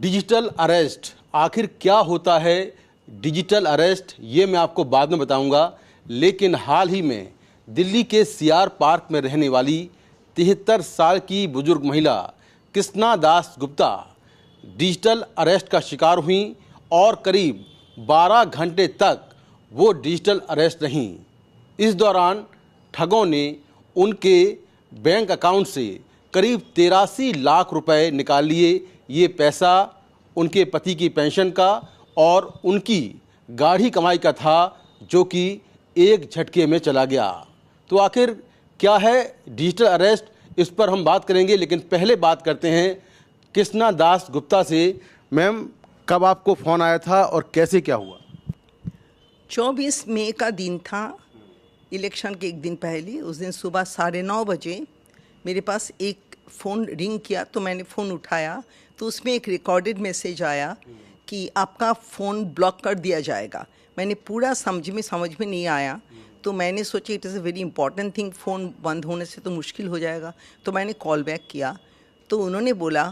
Digital arrest, आखिर क्या होता है डिजिटल अरेस्ट, ये मैं आपको बाद में बताऊंगा। लेकिन हाल ही में दिल्ली के सीआर पार्क में रहने वाली 73 साल की बुजुर्ग महिला कृष्णा दास गुप्ता डिजिटल अरेस्ट का शिकार हुई और करीब 12 घंटे तक वो डिजिटल अरेस्ट रहीं। इस दौरान ठगों ने उनके बैंक अकाउंट से करीब 83 लाख रुपए निकाल लिए। ये पैसा उनके पति की पेंशन का और उनकी गाढ़ी कमाई का था, जो कि एक झटके में चला गया। तो आखिर क्या है डिजिटल अरेस्ट, इस पर हम बात करेंगे। लेकिन पहले बात करते हैं कृष्णा दास गुप्ता से। मैम, कब आपको फ़ोन आया था और कैसे क्या हुआ? 24 मई का दिन था, इलेक्शन के एक दिन पहले। उस दिन सुबह 9:30 बजे मेरे पास एक फ़ोन रिंग किया, तो मैंने फ़ोन उठाया तो उसमें एक रिकॉर्डेड मैसेज आया कि आपका फ़ोन ब्लॉक कर दिया जाएगा। मैंने पूरा समझ में नहीं आया, तो मैंने सोचा it is a very important thing, phone बंद होने से तो मुश्किल हो जाएगा। तो मैंने कॉल बैक किया तो उन्होंने बोला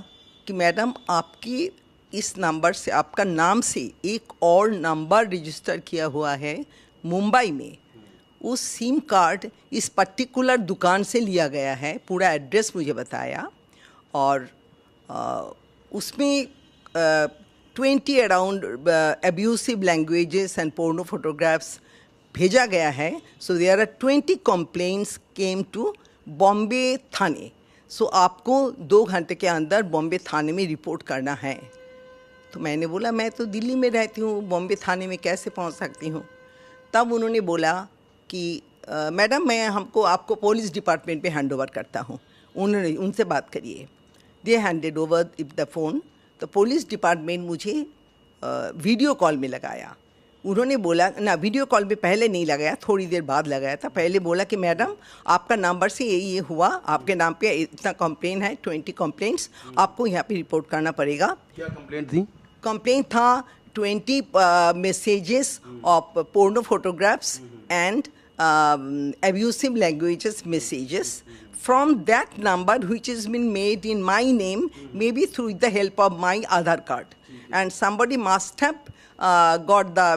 कि मैडम, आपकी इस नंबर से, आपका नाम से एक और नंबर रजिस्टर किया हुआ है मुंबई में। उस सिम कार्ड इस पर्टिकुलर दुकान से लिया गया है। पूरा एड्रेस मुझे बताया और उसमें 20 around abusive languages and porno photographs भेजा गया है। So there are 20 complaints came to Bombay थाने। सो आपको 2 घंटे के अंदर बॉम्बे थाने में रिपोर्ट करना है। तो मैंने बोला मैं तो दिल्ली में रहती हूँ, बॉम्बे थाने में कैसे पहुँच सकती हूँ? तब उन्होंने बोला कि मैडम, मैं आपको पुलिस डिपार्टमेंट में हैंड ओवर करता हूँ, उन्होंने उनसे बात करिए। दे हैंडेड ओवर द फ़ोन। तो पुलिस डिपार्टमेंट मुझे वीडियो कॉल में लगाया। उन्होंने बोला ना, वीडियो कॉल में पहले नहीं लगाया, थोड़ी देर बाद लगाया था। पहले बोला कि मैडम, आपका नंबर से ये हुआ, आपके नाम पे इतना कंप्लेन है, 20 कंप्लेंट्स, आपको यहाँ पे रिपोर्ट करना पड़ेगा। क्या कंप्लेंट थी? कंप्लेंट था 20 messages of porno photographs and abusive languages messages from that number, which has been made in my name, maybe through the help of my Aadhaar card. And somebody must have got the,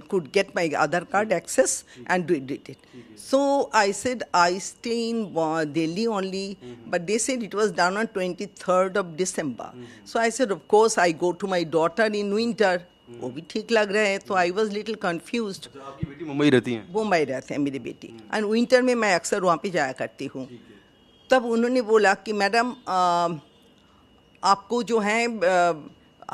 could get my Aadhaar card access and did it. So I said, I stay in Delhi only, but they said it was done on 23rd of December. So I said, of course, I go to my daughter in winter. वो भी ठीक लग रहा है, तो I was little confused. आपकी बेटी मुंबई रहती हैं? मुंबई रहते हैं मेरी बेटी, एंड विंटर में मैं अक्सर वहाँ पे जाया करती हूँ। तब उन्होंने बोला कि मैडम, आपको जो है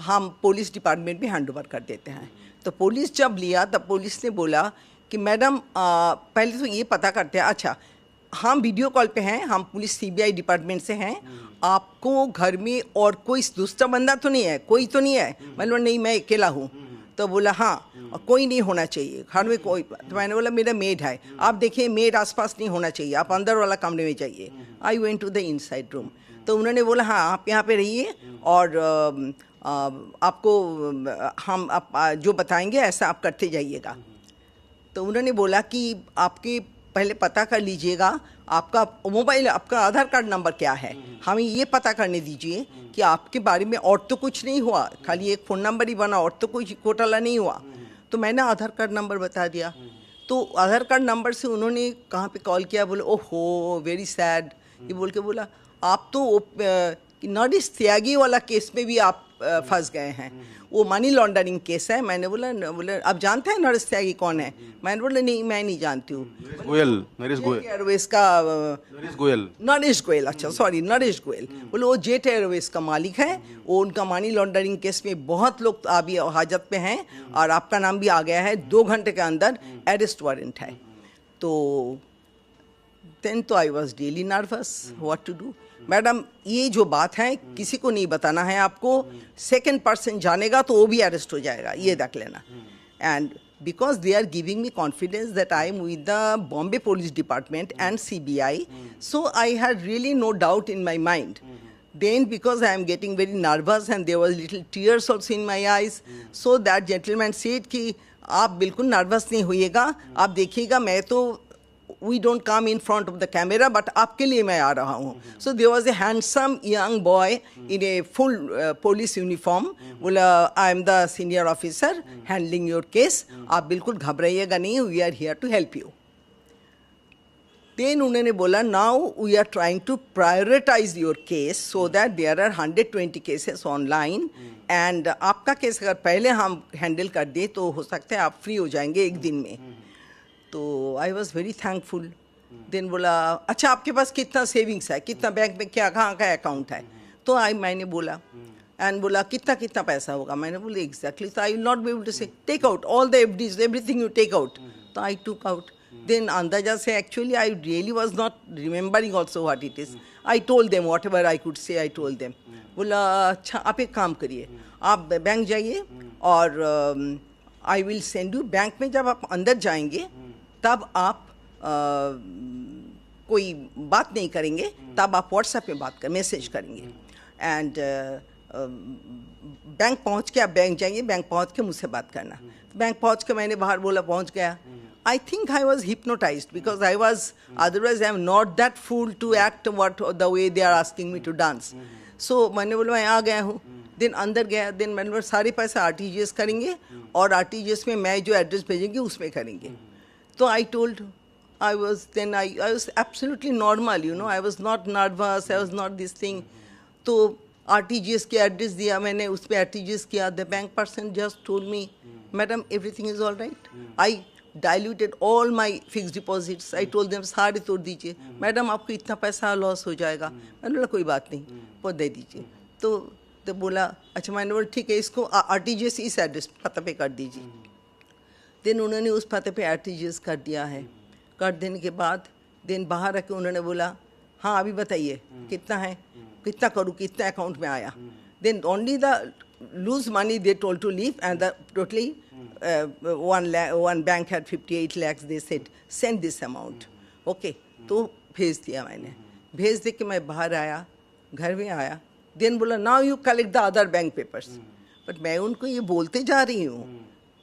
हम पुलिस डिपार्टमेंट में हैंड ओवर कर देते हैं। तो पुलिस जब लिया तब पुलिस ने बोला कि मैडम, पहले तो ये पता करते हैं, अच्छा हम वीडियो कॉल पे हैं, हम पुलिस सीबीआई डिपार्टमेंट से हैं, आपको घर में और कोई दूसरा बंदा तो नहीं है, कोई तो नहीं है? मैंने बोला नहीं, मैं अकेला हूँ। तो बोला हाँ, कोई नहीं होना चाहिए घर में कोई। तो मैंने बोला मेरा मेड है, आप देखिए मेड आसपास नहीं होना चाहिए, आप अंदर वाला कमरे में जाइए। I went to the inside room. तो उन्होंने बोला हाँ, आप यहाँ पे रहिए और आपको हम जो बताएंगे ऐसा आप करते जाइएगा। तो उन्होंने बोला कि आपके पहले पता कर लीजिएगा आपका मोबाइल, आपका आधार कार्ड नंबर क्या है, हमें ये पता करने दीजिए कि आपके बारे में और तो कुछ नहीं हुआ, खाली एक फ़ोन नंबर ही बना और तो कोई घोटाला नहीं हुआ। तो मैंने आधार कार्ड नंबर बता दिया। तो आधार कार्ड नंबर से उन्होंने कहाँ पे कॉल किया, बोले ओहो वेरी सैड, ये बोल के बोला आप तो नरेश त्यागी वाला केस में भी आप फंस गए हैं, वो मनी लॉन्ड्रिंग केस है। मैंने बोला आप जानते हैं नरेश त्यागी कौन है? मैंने बोला नहीं, मैं नहीं जानती हूँ। नरेश गोयल, अच्छा सॉरी, नरेश गोयल। बोले वो जेट एयरवेज का मालिक है, वो उनका मनी लॉन्ड्रिंग केस में बहुत लोग अभी हाजत पे हैं और आपका नाम भी आ गया है, 2 घंटे के अंदर अरेस्ट वारंट है। तो देन तो I was really nervous, what to do. Madam, ये जो बात है किसी को नहीं बताना है आपको, सेकंड पर्सन जानेगा तो वो भी अरेस्ट हो जाएगा, ये देख लेना। And because they are giving me confidence that I am with the Bombay police department and CBI, so I had really no doubt in my mind. Then because I am getting very nervous and there was little tears also in my eyes, so that gentleman said कि आप बिल्कुल nervous नहीं होइएगा, आप देखिएगा मैं तो we don't come in front of the camera, but आपके लिए मैं आ रहा हूँ. So there was a handsome young boy in a full police uniform. बोला I am the senior officer handling your case. आप बिल्कुल घबराइएगा नहीं, we are here to help you. Then उन्होंने बोला now we are trying to prioritize your case so that there are 120 cases online and आपका case अगर पहले हम handle कर दें तो हो सकता है आप फ्री हो जाएंगे एक दिन में. तो I was very thankful. Then बोला अच्छा आपके पास कितना सेविंग्स है, कितना बैंक में क्या कहाँ का अकाउंट है. तो मैंने बोला एंड बोला कितना कितना पैसा होगा. मैंने बोला एग्जैक्टली. तो I will not be able to say take out all the FDs everything you take out. तो आई टुक आउट. देन अंदाजा से actually I really was not remembering also what it is. I told them whatever I could say. I told them. बोला अच्छा आप एक काम करिए, आप बैंक जाइए और I will send you. Bank में जब आप अंदर जाएंगे तब आप कोई बात नहीं करेंगे, तब आप व्हाट्सएप पे बात कर मैसेज करेंगे. एंड बैंक पहुंच के आप बैंक जाएंगे, बैंक पहुंच के मुझसे बात करना. बैंक पहुंच के मैंने बाहर बोला पहुंच गया. I think I was hypnotized because I was, otherwise I am not that fool to act what the way they are asking me to dance. So मैंने बोला मैं आ गया हूँ. देन अंदर गया. देन मैंने बोला सारे पैसे RTGS करेंगे और RTGS में मैं जो एड्रेस भेजेंगे उसमें करेंगे. So I told, I was absolutely normal, you know, I was not nervous, I was not this thing. तो RTGS के एड्रेस दिया मैंने, उस पर RTGS किया. The bank person just told me, madam, everything is all right. I diluted all my fixed deposits. I told them सारे तोड़ दीजिए. मैडम आपको इतना पैसा लॉस हो जाएगा. मैंने बोला कोई बात नहीं, वो दे दीजिए. तो बोला अच्छा. मैंने बोला ठीक है, इसको RTGS इस एड्रेस पता पे कर दीजिए. देन उन्होंने उस पते पे RTGS कर दिया है. कर देने के बाद देन बाहर आके उन्होंने बोला हाँ अभी बताइए कितना है, कितना करूँ, कितना अकाउंट में आया. Then only the loose money they told to leave and the totally one bank had 58 lakhs. They said send this amount. Okay. तो भेज दिया मैंने. भेज दे के मैं बाहर आया, घर में आया. देन बोला now you collect the other bank papers. But मैं उनको ये बोलते जा रही हूँ,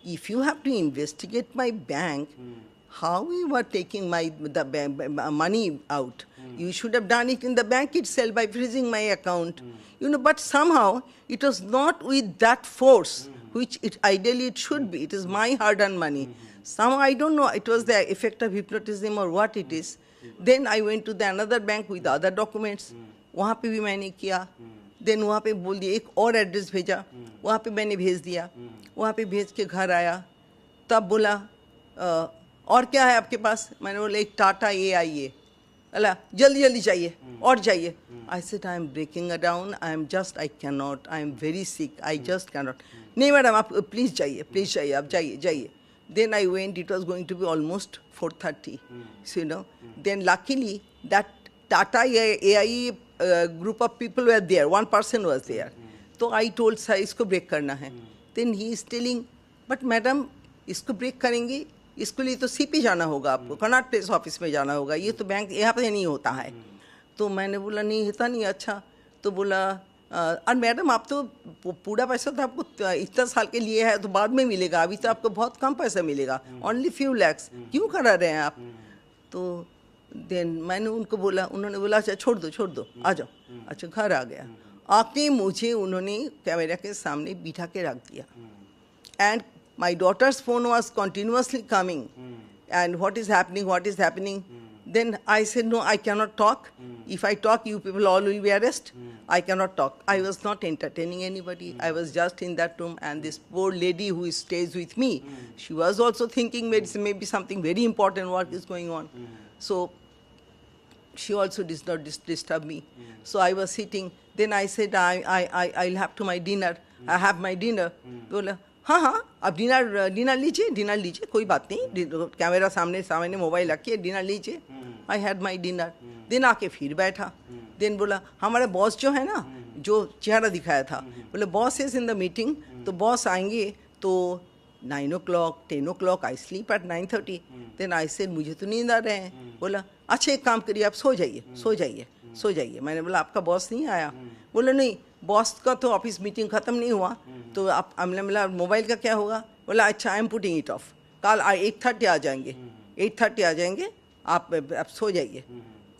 if you have to investigate my bank, how you were taking the money out? You should have done it in the bank itself by freezing my account. You know, but somehow it was not with that force, which ideally it should be. It is my hard-earned money. Somehow I don't know, it was the effect of hypnotism or what it is. Then I went to the another bank with other documents. वहाँ पे भी मैंने किया. Then वहाँ पे बोल दिया एक और एड्रेस भेजा, वहाँ पे मैंने भेज दिया. वहाँ पे भेज के घर आया. तब बोला और क्या है आपके पास. मैंने बोला एक टाटा AIA. अला जल्दी जल्दी चाहिए और चाहिए. I said I am breaking down, I am just, I can not, I am very sick, I just can not. नहीं मैडम आप प्लीज़ चाहिए आप जाइए. Then I went, it was going to be almost 4:30, so you know. Then luckily that Tata AIA group of people were there, one person was there. So I told sir इसको break करना है. Then he is telling, but madam इसको break करेंगे, इसके लिए तो CP जाना होगा आपको, कनॉट प्लेस ऑफिस में जाना होगा, ये तो बैंक यहाँ पे नहीं होता है. तो मैंने बोला नहीं होता नहीं. अच्छा. तो बोला और मैडम आप तो पूरा पैसा तो आपको इतना साल के लिए है तो बाद में मिलेगा, अभी तो आपको बहुत कम पैसा मिलेगा, ओनली फ्यू लैक्स, क्यों करा रहे हैं आप. तो देन मैंने उनको बोला, उन्होंने बोला अच्छा छोड़ दो आ जाओ. अच्छा घर आ गया. आके मुझे उन्होंने कैमरा के सामने बिठा के रख दिया. And my daughter's phone was continuously coming and what is happening. Then I said, no, I cannot talk. If I talk, you people all will be arrested. I cannot talk. I was not entertaining anybody. I was just in that room, and this poor lady who stays with me, she was also thinking maybe something very important work is going on. So she also did not disturb me. So I was sitting. Then I said, I'll have to my dinner. I have my dinner. बोला हाँ आप dinner लीजिए कोई बात नहीं. Camera सामने mobile रखिए, dinner लीजिए. I had my dinner. दिन आके फिर बैठा. दिन बोला हमारे बॉस जो है ना, जो चेहरा दिखाया था, बोले boss is in the meeting. तो बॉस आएंगे तो 9 o'clock 10 o'clock. I sleep at 9:30. Then I said मुझे तो नींद आ रहे हैं. बोला अच्छा एक काम करिए आप सो जाइए. मैंने बोला आपका बॉस नहीं आया. बोला नहीं बॉस का तो ऑफिस मीटिंग ख़त्म नहीं हुआ, तो आप हमने बोला मोबाइल का क्या होगा. बोला अच्छा I am putting it of, कल 8:30 आ जाएंगे. आप सो जाइए.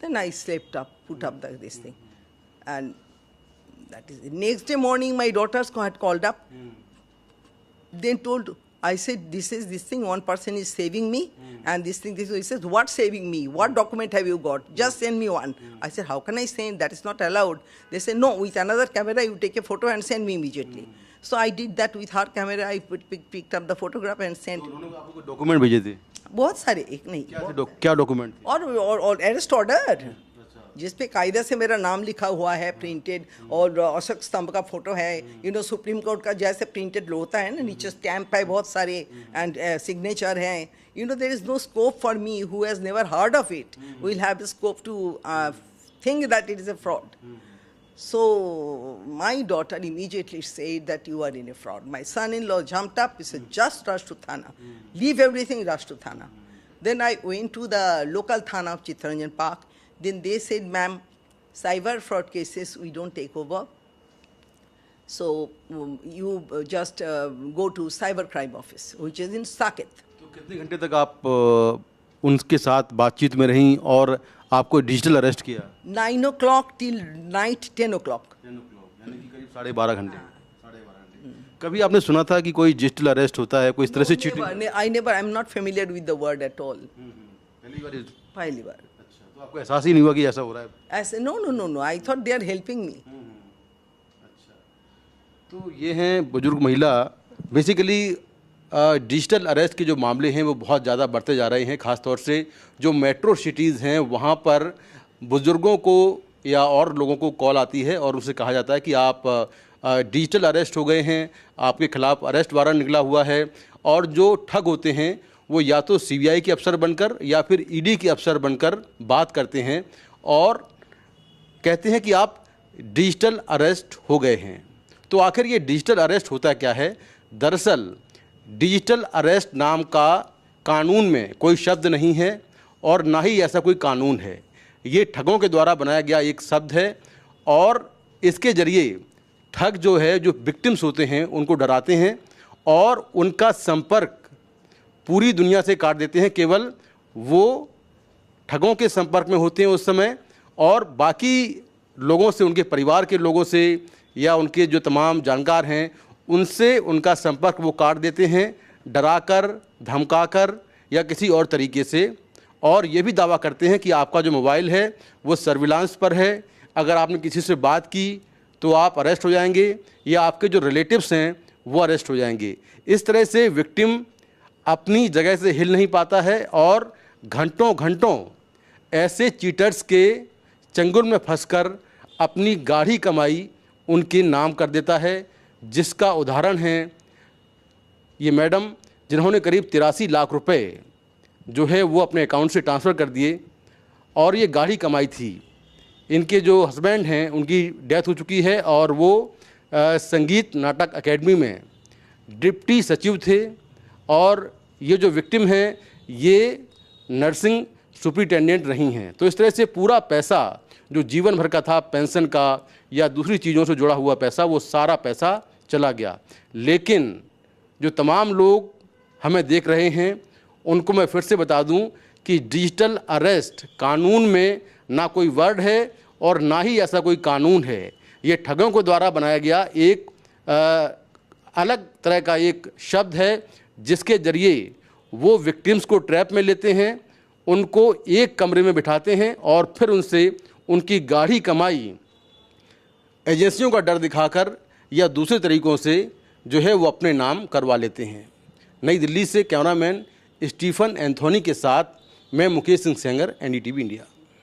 Then I slept up, put up this thing, and that is it. Next day morning, my daughters had called up. Then told, I said, this thing, one person is saving me, and this thing. He says, what saving me? What document have you got? Just send me one. I said, how can I send? That is not allowed. They said, no, with another camera, you take a photo and send me immediately. So I did that with her camera. I picked up the photograph and sent. तो उन्होंने आपको document भेजे थे? बहुत सारे, एक नहीं. क्या डॉक्यूमेंट? और अरेस्ट ऑर्डर जिस पे कायदे से मेरा नाम लिखा हुआ है, प्रिंटेड, और अशोक स्तंभ का फोटो है, सुप्रीम कोर्ट का जैसे प्रिंटेड होता है ना, नीचे स्टैम्प है बहुत सारे, एंड सिग्नेचर हैं. There is no scope for me who has never heard of it, will have the scope to think that it is a fraud. So my daughter immediately said that you are in a fraud. My son-in-law jumped up. He said, just rush to Thana. Leave everything, rush to Thana. Then I went to the local Thana of Chittaranjan Park. Then they said, ma'am, cyber fraud cases we don't take over. So you just go to cyber crime office, which is in Saket. तो कितने घंटे तक आप उनके साथ बातचीत में रहीं और आपको डिजिटल अरेस्ट किया? 9 o'clock till night 10 o'clock. 10 o'clock, यानी कि करीब 12.5 घंटे. कभी आपने सुना था कि कोई डिजिटल अरेस्ट होता है, कोई इस तरह से cheating? I never, I'm not familiar with the word at all. पहली बार. अच्छा, तो आपको एहसास ही नहीं हुआ कि ऐसा हो रहा है? ऐसे no. I thought they are helping me. अच्छा, तो ये हैं बुजुर्ग महिला. बेसिकली डिजिटल अरेस्ट के जो मामले हैं वो बहुत ज़्यादा बढ़ते जा रहे हैं. ख़ास तौर से जो मेट्रो सिटीज़ हैं वहाँ पर बुज़ुर्गों को या और लोगों को कॉल आती है और उनसे कहा जाता है कि आप डिजिटल अरेस्ट हो गए हैं, आपके खिलाफ़ अरेस्ट वारंट निकला हुआ है. और जो ठग होते हैं वो या तो CBI के अफसर बनकर या फिर ED के अफसर बनकर बात करते हैं और कहते हैं कि आप डिजिटल अरेस्ट हो गए हैं. तो आखिर ये डिजिटल अरेस्ट होता क्या है? दरअसल डिजिटल अरेस्ट नाम का कानून में कोई शब्द नहीं है और ना ही ऐसा कोई कानून है. ये ठगों के द्वारा बनाया गया एक शब्द है और इसके ज़रिए ठग जो है, जो विक्टिम्स होते हैं उनको डराते हैं और उनका संपर्क पूरी दुनिया से काट देते हैं. केवल वो ठगों के संपर्क में होते हैं उस समय और बाकी लोगों से, उनके परिवार के लोगों से या उनके जो तमाम जानकार हैं उनसे उनका संपर्क वो काट देते हैं, डराकर, धमकाकर या किसी और तरीके से. और ये भी दावा करते हैं कि आपका जो मोबाइल है वो सर्विलांस पर है, अगर आपने किसी से बात की तो आप अरेस्ट हो जाएंगे या आपके जो रिलेटिव्स हैं वो अरेस्ट हो जाएंगे. इस तरह से विक्टिम अपनी जगह से हिल नहीं पाता है और घंटों ऐसे चीटर्स के चंगुल में फंसकर अपनी गाढ़ी कमाई उनके नाम कर देता है. जिसका उदाहरण है ये मैडम, जिन्होंने करीब 83 लाख रुपए जो है वो अपने अकाउंट से ट्रांसफ़र कर दिए और ये गाढ़ी कमाई थी. इनके जो हस्बैंड हैं उनकी डेथ हो चुकी है और वो संगीत नाटक एकेडमी में डिप्टी सचिव थे और ये जो विक्टिम हैं ये नर्सिंग सुपरिटेंडेंट रही हैं. तो इस तरह से पूरा पैसा जो जीवन भर का था, पेंशन का या दूसरी चीज़ों से जुड़ा हुआ पैसा, वो सारा पैसा चला गया. लेकिन जो तमाम लोग हमें देख रहे हैं उनको मैं फिर से बता दूं कि डिजिटल अरेस्ट कानून में ना कोई वर्ड है और ना ही ऐसा कोई कानून है. ये ठगों को द्वारा बनाया गया एक अलग तरह का एक शब्द है जिसके ज़रिए वो विक्टिम्स को ट्रैप में लेते हैं, उनको एक कमरे में बिठाते हैं और फिर उनसे उनकी गाढ़ी कमाई एजेंसियों का डर दिखाकर या दूसरे तरीक़ों से जो है वो अपने नाम करवा लेते हैं. नई दिल्ली से कैमरामैन स्टीफन एंथोनी के साथ मैं मुकेश सिंह सेंगर, NDTV इंडिया.